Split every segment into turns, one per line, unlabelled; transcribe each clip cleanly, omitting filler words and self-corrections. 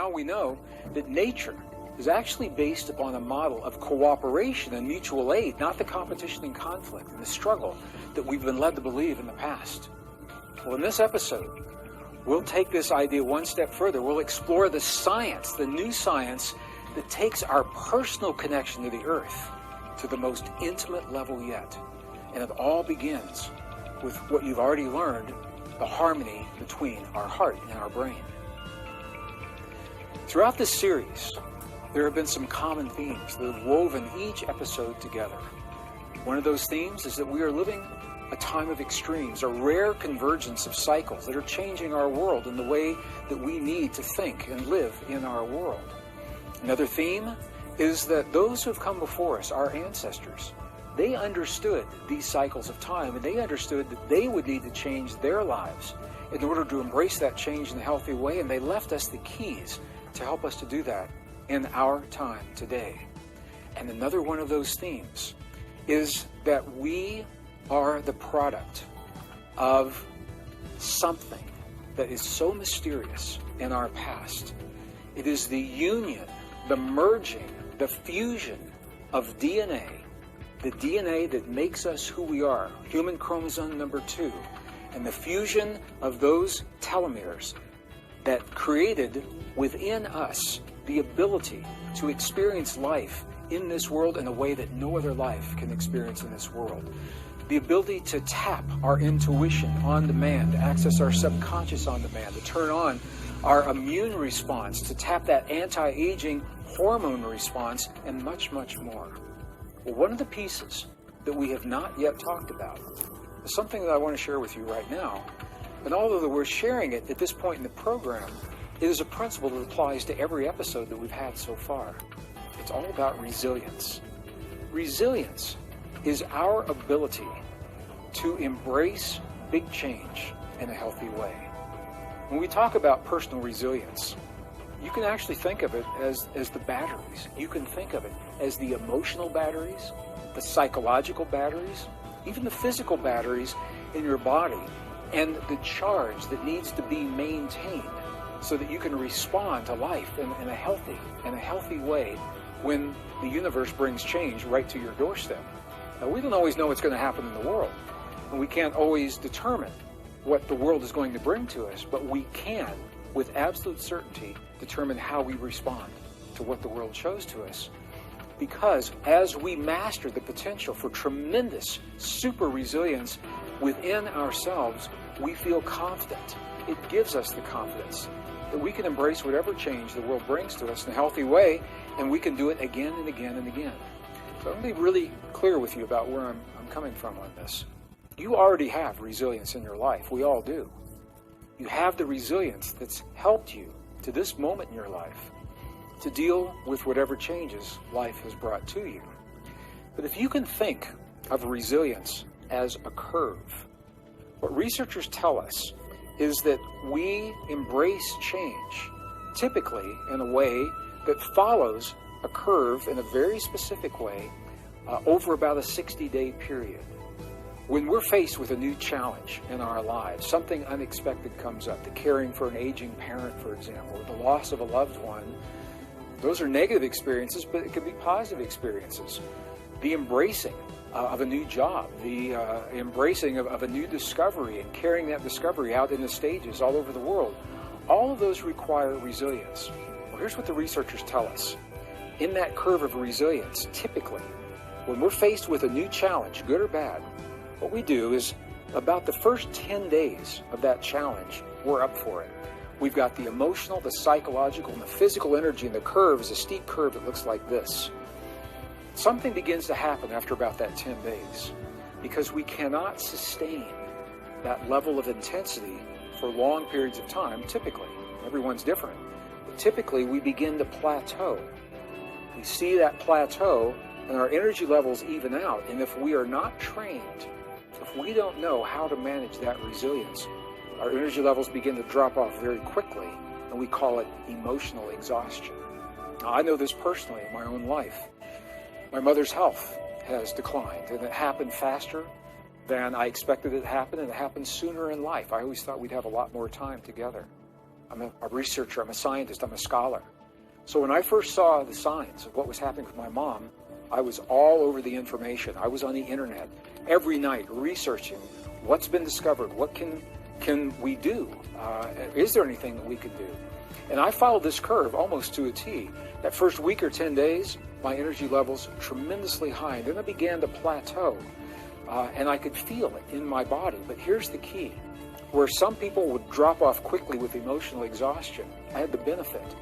now we know that nature is actually based upon a model of cooperation and mutual aid, not the competition and conflict and the struggle that we've been led to believe in the past. Well, in this episode, we'll take this idea one step further. We'll explore the science, the new science that takes our personal connection to the earth to the most intimate level yet. And it all begins with what you've already learned, the harmony between our heart and our brain. Throughout this series, there have been some common themes that have woven each episode together. One of those themes is that we are living a time of extremes, a rare convergence of cycles that are changing our world in the way that we need to think and live in our world. Another theme is that those who have come before us, our ancestors, they understood these cycles of time, and they understood that they would need to change their lives in order to embrace that change in a healthy way, and they left us the keys to help us to do that in our time today. And another one of those themes is that we are the product of something that is so mysterious in our past. It is the union, the merging, the fusion of DNA, the DNA that makes us who we are, human chromosome number 2, and the fusion of those telomeres that created within us the ability to experience life in this world in a way that no other life can experience in this world. The ability to tap our intuition on demand, to access our subconscious on demand, to turn on our immune response, to tap that anti-aging hormone response, and much, much more. Well, one of the pieces that we have not yet talked about is something that I want to share with you right now. And although we're sharing it at this point in the program, it is a principle that applies to every episode that we've had so far. It's all about resilience. Resilience is our ability to embrace big change in a healthy way. When we talk about personal resilience, you can actually think of it as the batteries. You can think of it as the emotional batteries, the psychological batteries, even the physical batteries in your body, and the charge that needs to be maintained so that you can respond to life in a healthy way when the universe brings change right to your doorstep. Now, we don't always know what's going to happen in the world, and we can't always determine what the world is going to bring to us, but we can, with absolute certainty, determine how we respond to what the world shows to us. Because as we master the potential for tremendous super resilience within ourselves, we feel confident. It gives us the confidence that we can embrace whatever change the world brings to us in a healthy way, and we can do it again and again and again. So I'm going to be really clear with you about where I'm coming from on this. You already have resilience in your life. We all do. You have the resilience that's helped you to this moment in your life to deal with whatever changes life has brought to you. But if you can think of resilience as a curve, what researchers tell us is that we embrace change typically in a way that follows a curve in a very specific way over about a 60-day period. When we're faced with a new challenge in our lives, something unexpected comes up, the caring for an aging parent, for example, or the loss of a loved one, those are negative experiences, but it can be positive experiences. The embracing of a new job, the embracing of a new discovery and carrying that discovery out in the stages all over the world, all of those require resilience. Well, here's what the researchers tell us. In that curve of resilience, typically, when we're faced with a new challenge, good or bad, what we do is about the first 10 days of that challenge, we're up for it. We've got the emotional, the psychological, and the physical energy, and the curve is a steep curve that looks like this. Something begins to happen after about that 10 days because we cannot sustain that level of intensity for long periods of time, typically. Everyone's different. But typically, we begin to plateau. We see that plateau, and our energy levels even out. And if we are not trained, if we don't know how to manage that resilience, our energy levels begin to drop off very quickly, and we call it emotional exhaustion. Now, I know this personally in my own life. My mother's health has declined, and it happened faster than I expected it to happen, and it happened sooner in life. I always thought we'd have a lot more time together. I'm a researcher, I'm a scientist, I'm a scholar. So when I first saw the signs of what was happening with my mom, I was all over the information. I was on the internet every night researching what's been discovered, what can we do? Is there anything that we can do? And I followed this curve almost to a T. That first week or 10 days, my energy levels tremendously high. And then I began to plateau, and I could feel it in my body. But here's the key. Where some people would drop off quickly with emotional exhaustion, I had the benefit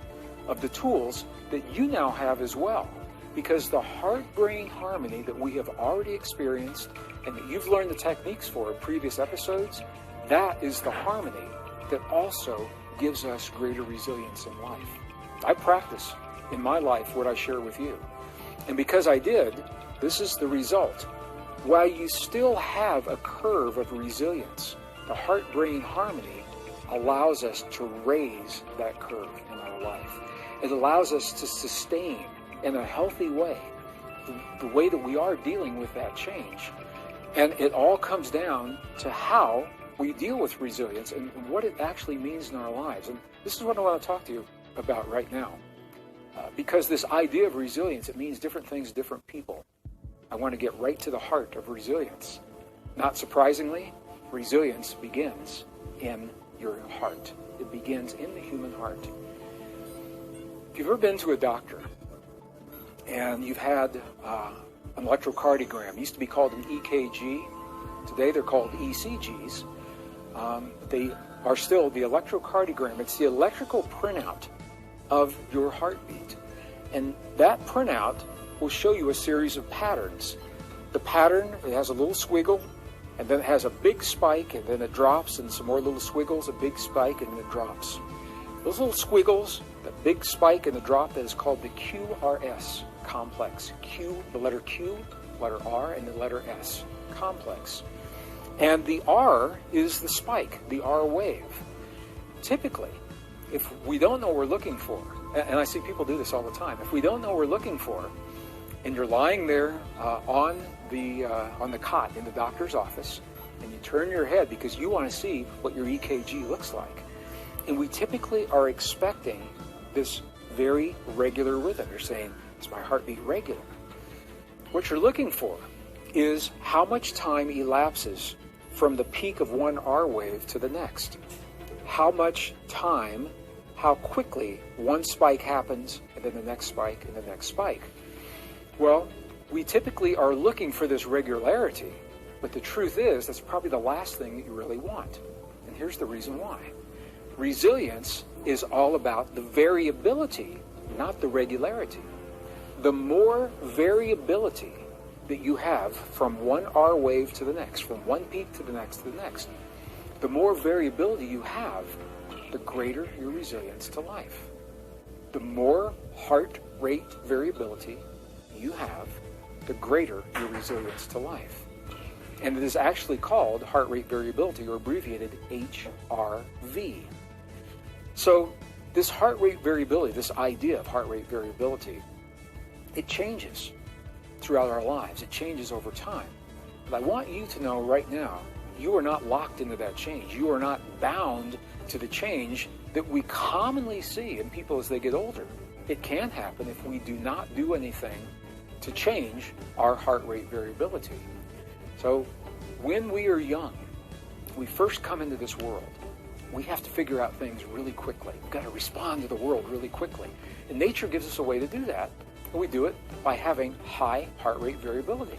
of the tools that you now have as well. Because the heart-brain harmony that we have already experienced and that you've learned the techniques for in previous episodes, that is the harmony that also gives us greater resilience in life. I practice in my life what I share with you. And because I did, this is the result. While you still have a curve of resilience, the heart-brain harmony allows us to raise that curve in our life. It allows us to sustain in a healthy way the way that we are dealing with that change. And it all comes down to how we deal with resilience and what it actually means in our lives. And this is what I want to talk to you about right now. Because this idea of resilience, it means different things to different people. I want to get right to the heart of resilience. Not surprisingly, resilience begins in your heart. It begins in the human heart. If you've ever been to a doctor and you've had an electrocardiogram, it used to be called an EKG. Today they're called ECGs. They are still the electrocardiogram. It's the electrical printout of your heartbeat. And that printout will show you a series of patterns. The pattern, it has a little squiggle, and then it has a big spike, and then it drops, and some more little squiggles, a big spike, and then it drops. Those little squiggles, the big spike and the drop, that is called the QRS complex. Q, the letter Q, letter R, and the letter S complex. And the R is the spike, the R wave. Typically, if we don't know what we're looking for, and I see people do this all the time, if we don't know what we're looking for, and you're lying there on the cot in the doctor's office, and you turn your head because you want to see what your EKG looks like, and we typically are expecting this very regular rhythm. You're saying, is my heartbeat regular? What you're looking for is how much time elapses from the peak of one R wave to the next. How much time, how quickly one spike happens, and then the next spike, and the next spike. Well, we typically are looking for this regularity, but the truth is that's probably the last thing that you really want. And here's the reason why. Resilience is all about the variability, not the regularity. The more variability that you have from one R wave to the next, from one peak to the next to the next, the more variability you have, the greater your resilience to life. The more heart rate variability you have, the greater your resilience to life. And it is actually called heart rate variability, or abbreviated HRV. So this heart rate variability, this idea of heart rate variability, it changes throughout our lives. It changes over time. But I want you to know right now, you are not locked into that change. You are not bound to the change that we commonly see in people as they get older. It can happen if we do not do anything to change our heart rate variability. So when we are young, we first come into this world, we have to figure out things really quickly. We've got to respond to the world really quickly. And nature gives us a way to do that. And we do it by having high heart rate variability.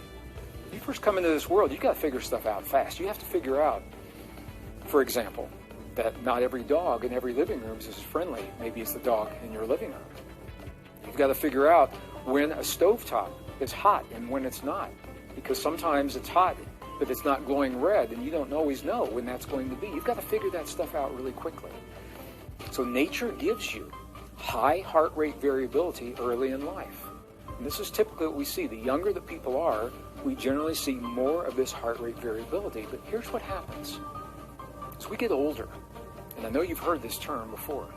When you first come into this world, you've got to figure stuff out fast. You have to figure out, for example, that not every dog in every living room is as friendly maybe as the dog in your living room. You've got to figure out when a stovetop is hot and when it's not. Because sometimes it's hot, but it's not glowing red, and you don't always know when that's going to be. You've got to figure that stuff out really quickly. So nature gives you high heart rate variability early in life. And this is typically what we see. The younger that people are, we generally see more of this heart rate variability. But here's what happens. As we get older, and I know you've heard this term before,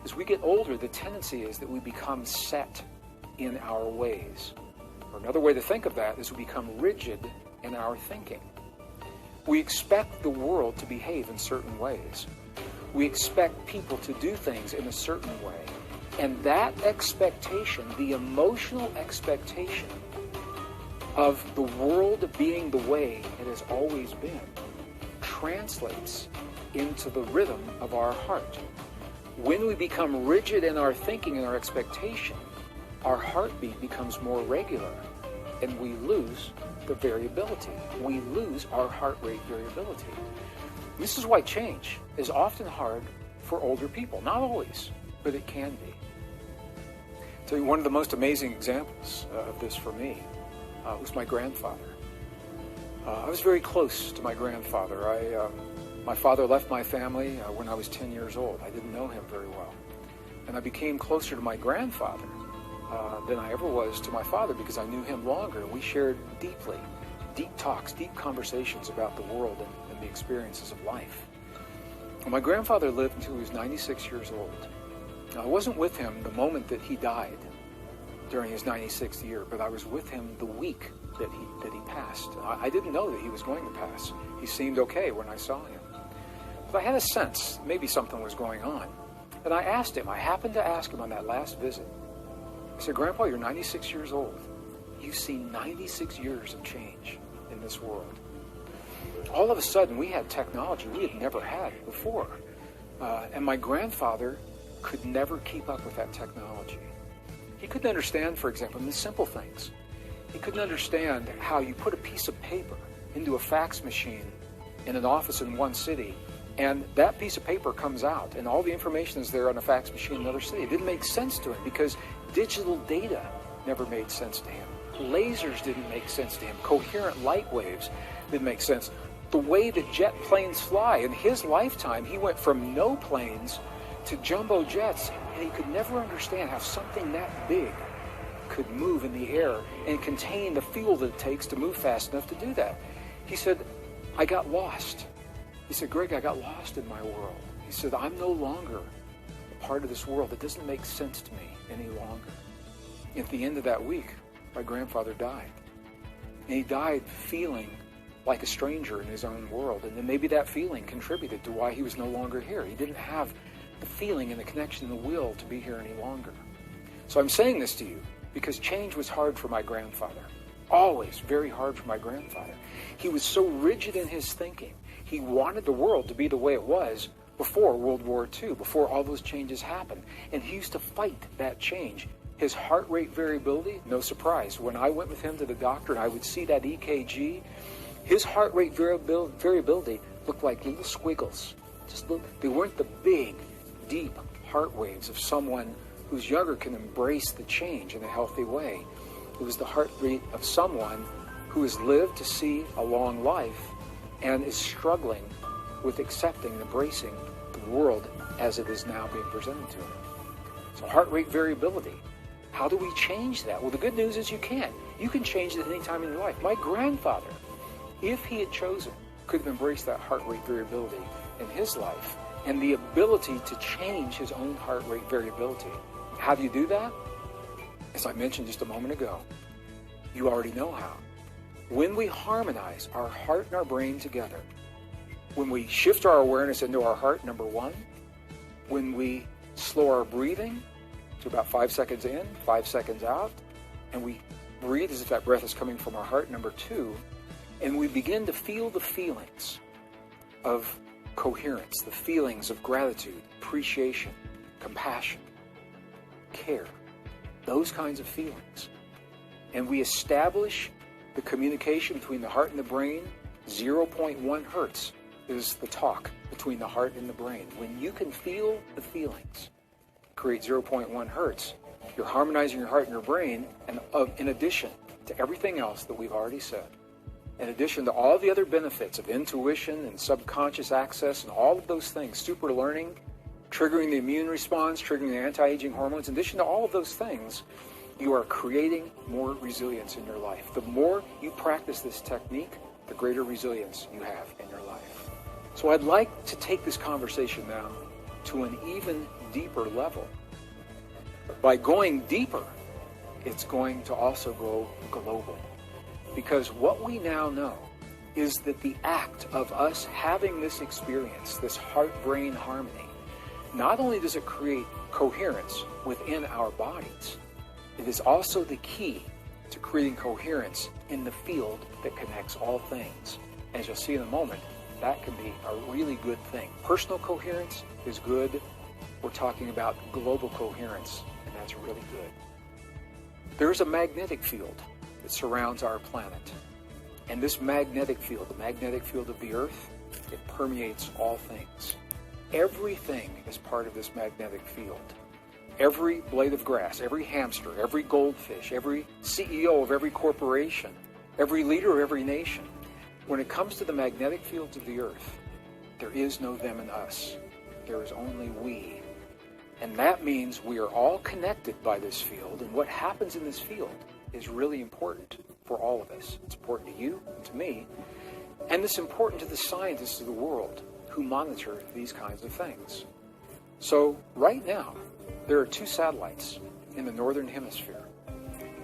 as we get older, the tendency is that we become set in our ways. Or another way to think of that is we become rigid in our thinking. We expect the world to behave in certain ways. We expect people to do things in a certain way. And that expectation, the emotional expectation of the world being the way it has always been, translates into the rhythm of our heart. When we become rigid in our thinking and our expectation, our heartbeat becomes more regular, and we lose the variability. We lose our heart rate variability. This is why change is often hard for older people. Not always, but it can be. I'll tell you, one of the most amazing examples of this for me was my grandfather. I was very close to my grandfather. My father left my family when I was 10 years old. I didn't know him very well. And I became closer to my grandfather than I ever was to my father because I knew him longer. We shared deep talks, deep conversations about the world and the experiences of life. Well, my grandfather lived until he was 96 years old. Now, I wasn't with him the moment that he died during his 96th year, but I was with him the week that he passed. I didn't know that he was going to pass. He seemed okay when I saw him. But I had a sense maybe something was going on. And I asked him, I happened to ask him on that last visit. I said, Grandpa, you're 96 years old. You've seen 96 years of change in this world. All of a sudden, we had technology we had never had before. And my grandfather could never keep up with that technology. He couldn't understand, for example, the simple things. He couldn't understand how you put a piece of paper into a fax machine in an office in one city, and that piece of paper comes out, and all the information is there on a fax machine in another city. It didn't make sense to him because digital data never made sense to him. Lasers didn't make sense to him. Coherent light waves didn't make sense. The way that jet planes fly, in his lifetime, he went from no planes to jumbo jets, and he could never understand how something that big could move in the air and contain the fuel that it takes to move fast enough to do that. He said, I got lost. He said, Greg, I got lost in my world. He said, I'm no longer a part of this world. It doesn't make sense to me any longer. At the end of that week, my grandfather died. And he died feeling like a stranger in his own world. And then maybe that feeling contributed to why he was no longer here. He didn't have the feeling and the connection and the will to be here any longer. So I'm saying this to you because change was hard for my grandfather. Always very hard for my grandfather. He was so rigid in his thinking. He wanted the world to be the way it was before World War II, before all those changes happened. And he used to fight that change. His heart rate variability, no surprise. When I went with him to the doctor and I would see that EKG, his heart rate variability looked like little squiggles. They weren't the big, deep heart waves of someone who's younger can embrace the change in a healthy way. It was the heart rate of someone who has lived to see a long life and is struggling with accepting and embracing the world as it is now being presented to him. So heart rate variability. How do we change that? Well, the good news is you can. You can change it at any time in your life. My grandfather, if he had chosen, could have embraced that heart rate variability in his life and the ability to change his own heart rate variability. How do you do that? As I mentioned just a moment ago, you already know how. When we harmonize our heart and our brain together, when we shift our awareness into our heart, number one, when we slow our breathing to about 5 seconds in, 5 seconds out, and we breathe as if that breath is coming from our heart, number two, and we begin to feel the feelings of coherence, the feelings of gratitude, appreciation, compassion, care, those kinds of feelings. And we establish the communication between the heart and the brain. 0.1 hertz is the talk between the heart and the brain. When you can feel the feelings, create 0.1 hertz, you're harmonizing your heart and your brain, and in addition to everything else that we've already said, in addition to all the other benefits of intuition and subconscious access and all of those things, super learning, triggering the immune response, triggering the anti-aging hormones, in addition to all of those things, you are creating more resilience in your life. The more you practice this technique, the greater resilience you have in your life. So I'd like to take this conversation now to an even deeper level. By going deeper, it's going to also go global. Because what we now know is that the act of us having this experience, this heart-brain harmony, not only does it create coherence within our bodies, it is also the key to creating coherence in the field that connects all things. As you'll see in a moment, that can be a really good thing. Personal coherence is good. We're talking about global coherence, and that's really good. There's a magnetic field that surrounds our planet. And this magnetic field, the magnetic field of the Earth, it permeates all things. Everything is part of this magnetic field. Every blade of grass, every hamster, every goldfish, every CEO of every corporation, every leader of every nation. When it comes to the magnetic fields of the Earth, there is no them and us. There is only we. And that means we are all connected by this field, and what happens in this field is really important for all of us. It's important to you and to me, and it's important to the scientists of the world who monitor these kinds of things. So right now, there are 2 satellites in the northern hemisphere,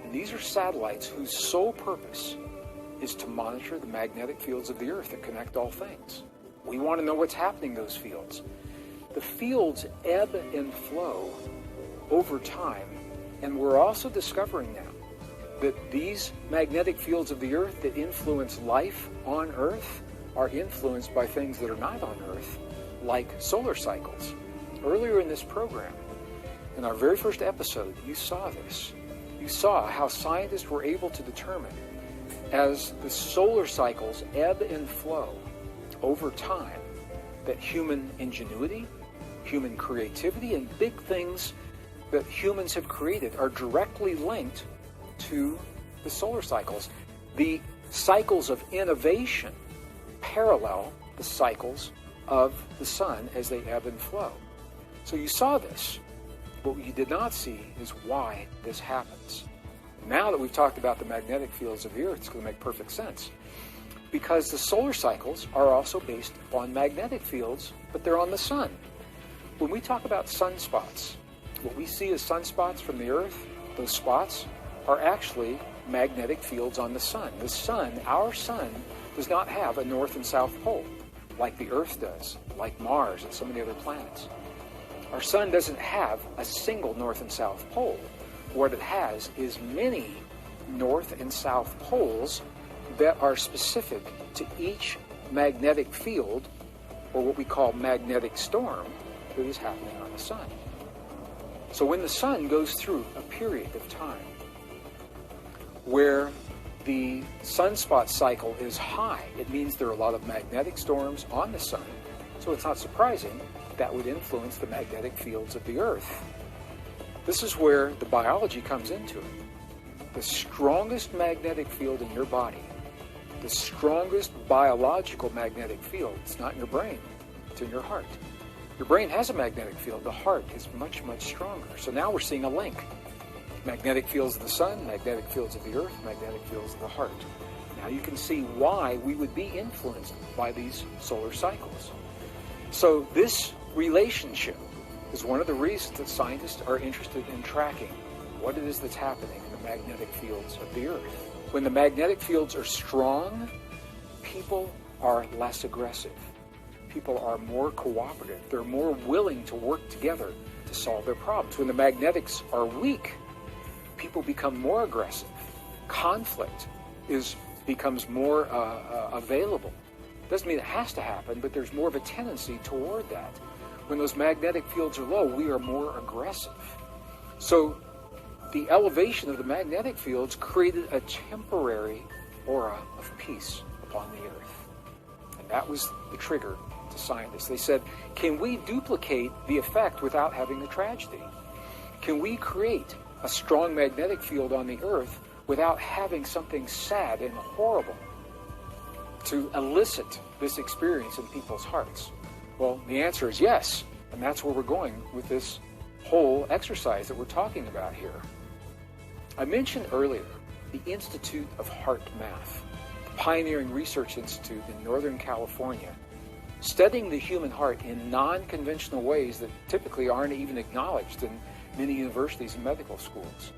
and these are satellites whose sole purpose is to monitor the magnetic fields of the Earth that connect all things. We want to know what's happening in those fields. The fields ebb and flow over time, and we're also discovering now that these magnetic fields of the Earth that influence life on Earth are influenced by things that are not on Earth, like solar cycles. Earlier in this program, in our very first episode, you saw this. You saw how scientists were able to determine, as the solar cycles ebb and flow over time, that human ingenuity, human creativity, and big things that humans have created are directly linked to the solar cycles. The cycles of innovation parallel the cycles of the sun as they ebb and flow. So you saw this. What you did not see is why this happens. Now that we've talked about the magnetic fields of the Earth, it's going to make perfect sense. Because the solar cycles are also based on magnetic fields, but they're on the sun. When we talk about sunspots, what we see as sunspots from the Earth, those spots are actually magnetic fields on the sun. The sun, our sun, does not have a north and south pole like the Earth does, like Mars and so many other planets. Our sun doesn't have a single north and south pole. What it has is many north and south poles that are specific to each magnetic field, or what we call magnetic storm, that is happening on the sun. So when the sun goes through a period of time where the sunspot cycle is high, it means there are a lot of magnetic storms on the sun. So it's not surprising that would influence the magnetic fields of the Earth. This is where the biology comes into it. The strongest magnetic field in your body, the strongest biological magnetic field, it's not in your brain, it's in your heart. Your brain has a magnetic field. The heart is much, much stronger. So now we're seeing a link. Magnetic fields of the sun, magnetic fields of the Earth, magnetic fields of the heart. Now you can see why we would be influenced by these solar cycles. So this relationship is one of the reasons that scientists are interested in tracking what it is that's happening in the magnetic fields of the Earth. When the magnetic fields are strong, people are less aggressive. People are more cooperative. They're more willing to work together to solve their problems. When the magnetics are weak, people become more aggressive. Conflict becomes more available. Doesn't mean it has to happen, but there's more of a tendency toward that. When those magnetic fields are low, we are more aggressive. So the elevation of the magnetic fields created a temporary aura of peace upon the Earth. And that was the trigger to scientists. They said, can we duplicate the effect without having the tragedy? Can we create a strong magnetic field on the Earth without having something sad and horrible to elicit this experience in people's hearts? Well, the answer is yes, and that's where we're going with this whole exercise that we're talking about here. I mentioned earlier the Institute of Heart Math, the pioneering research institute in Northern California, studying the human heart in non-conventional ways that typically aren't even acknowledged in many universities and medical schools.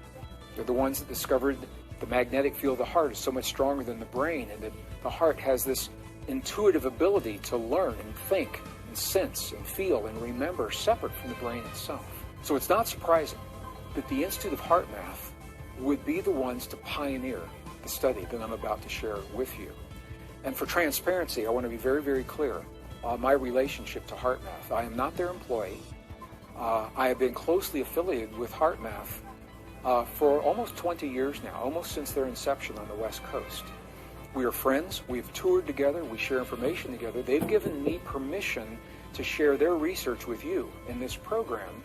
They're the ones that discovered the magnetic field of the heart is so much stronger than the brain, and that the heart has this intuitive ability to learn and think and sense and feel and remember separate from the brain itself. So it's not surprising that the Institute of HeartMath would be the ones to pioneer the study that I'm about to share with you. And for transparency, I want to be very, very clear on my relationship to HeartMath. I am not their employee. I have been closely affiliated with HeartMath for almost 20 years now, almost since their inception on the West Coast. We are friends. We've toured together. We share information together. They've given me permission to share their research with you in this program.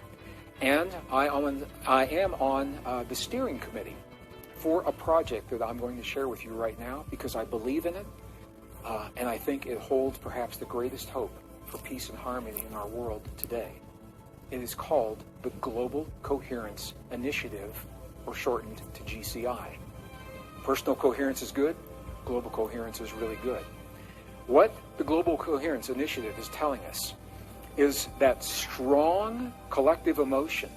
And I am on the steering committee for a project that I'm going to share with you right now because I believe in it, and I think it holds perhaps the greatest hope for peace and harmony in our world today. It is called the Global Coherence Initiative, or shortened to GCI. Personal coherence is good. Global coherence is really good. What the Global Coherence Initiative is telling us is that strong collective emotion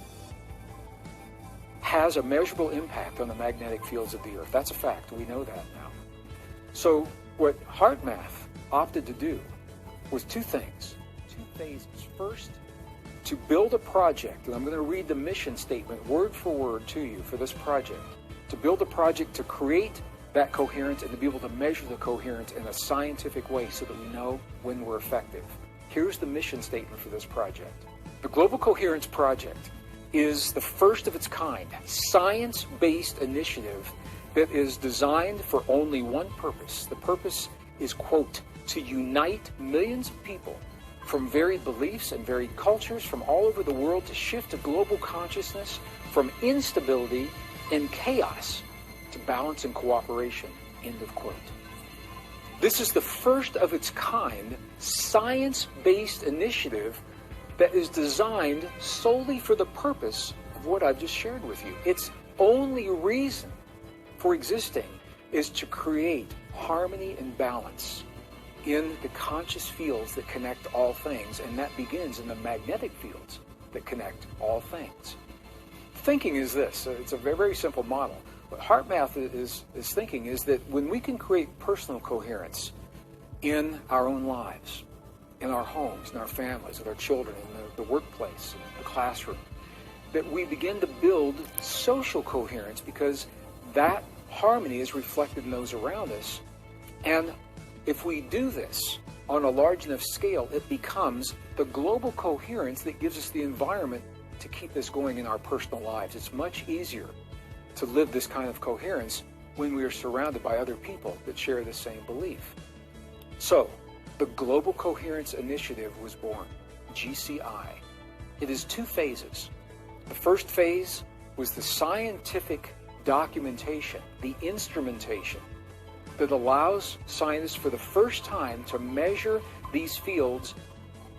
has a measurable impact on the magnetic fields of the earth. That's a fact. We know that now. So what HeartMath opted to do was two things, two phases. First, to build a project, and I'm going to read the mission statement word for word to you for this project, to build a project to create that coherence and to be able to measure the coherence in a scientific way so that we know when we're effective. Here's the mission statement for this project. The Global Coherence Project is the first of its kind, science-based initiative that is designed for only one purpose. The purpose is, quote, to unite millions of people from varied beliefs and varied cultures from all over the world to shift a global consciousness from instability and chaos to balance and cooperation, end of quote. This is the first of its kind science-based initiative that is designed solely for the purpose of what I've just shared with you. Its only reason for existing is to create harmony and balance in the conscious fields that connect all things, and that begins in the magnetic fields that connect all things. Thinking is this. It's a very, very simple model. What HeartMath is thinking is that when we can create personal coherence in our own lives, in our homes, in our families, with our children, in the workplace, in the classroom, that we begin to build social coherence because that harmony is reflected in those around us. And if we do this on a large enough scale, it becomes the global coherence that gives us the environment to keep this going in our personal lives. It's much easier to live this kind of coherence when we are surrounded by other people that share the same belief. So, the Global Coherence Initiative was born, GCI. It is two phases. The first phase was the scientific documentation, the instrumentation that allows scientists for the first time to measure these fields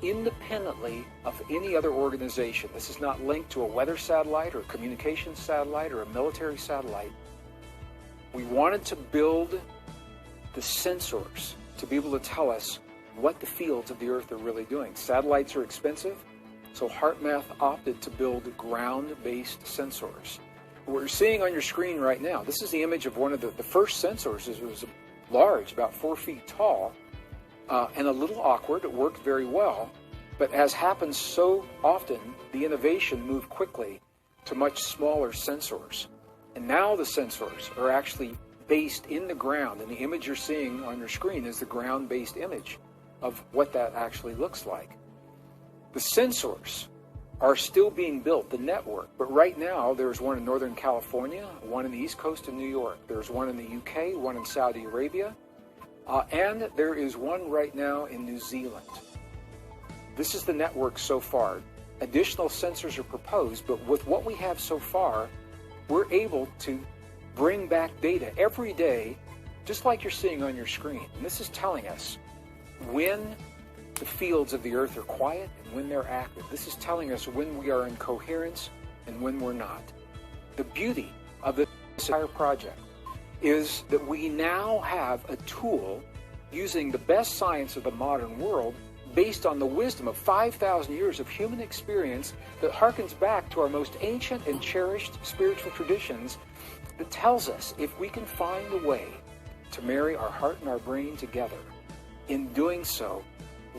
independently of any other organization. This is not linked to a weather satellite or a communications satellite or a military satellite. We wanted to build the sensors to be able to tell us what the fields of the earth are really doing. Satellites are expensive, so HeartMath opted to build ground-based sensors. What you're seeing on your screen right now, this is the image of one of the first sensors. It was large, about 4 feet tall, and a little awkward. It worked very well, but as happens so often, the innovation moved quickly to much smaller sensors. And now the sensors are actually based in the ground, and the image you're seeing on your screen is the ground-based image of what that actually looks like. The sensors are still being built, the network, but right now there's one in Northern California, one in the East Coast of New York, there's one in the UK, one in Saudi Arabia, and there is one right now in New Zealand. This is the network so far. Additional sensors are proposed, but with what we have so far, we're able to bring back data every day, just like you're seeing on your screen. And this is telling us when the fields of the earth are quiet and when they're active. This is telling us when we are in coherence and when we're not. The beauty of this entire project is that we now have a tool using the best science of the modern world based on the wisdom of 5,000 years of human experience that harkens back to our most ancient and cherished spiritual traditions, that tells us if we can find a way to marry our heart and our brain together, in doing so,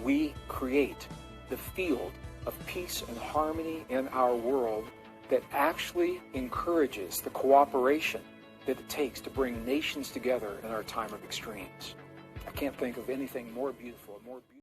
we create the field of peace and harmony in our world that actually encourages the cooperation that it takes to bring nations together in our time of extremes. I can't think of anything more beautiful, more beautiful.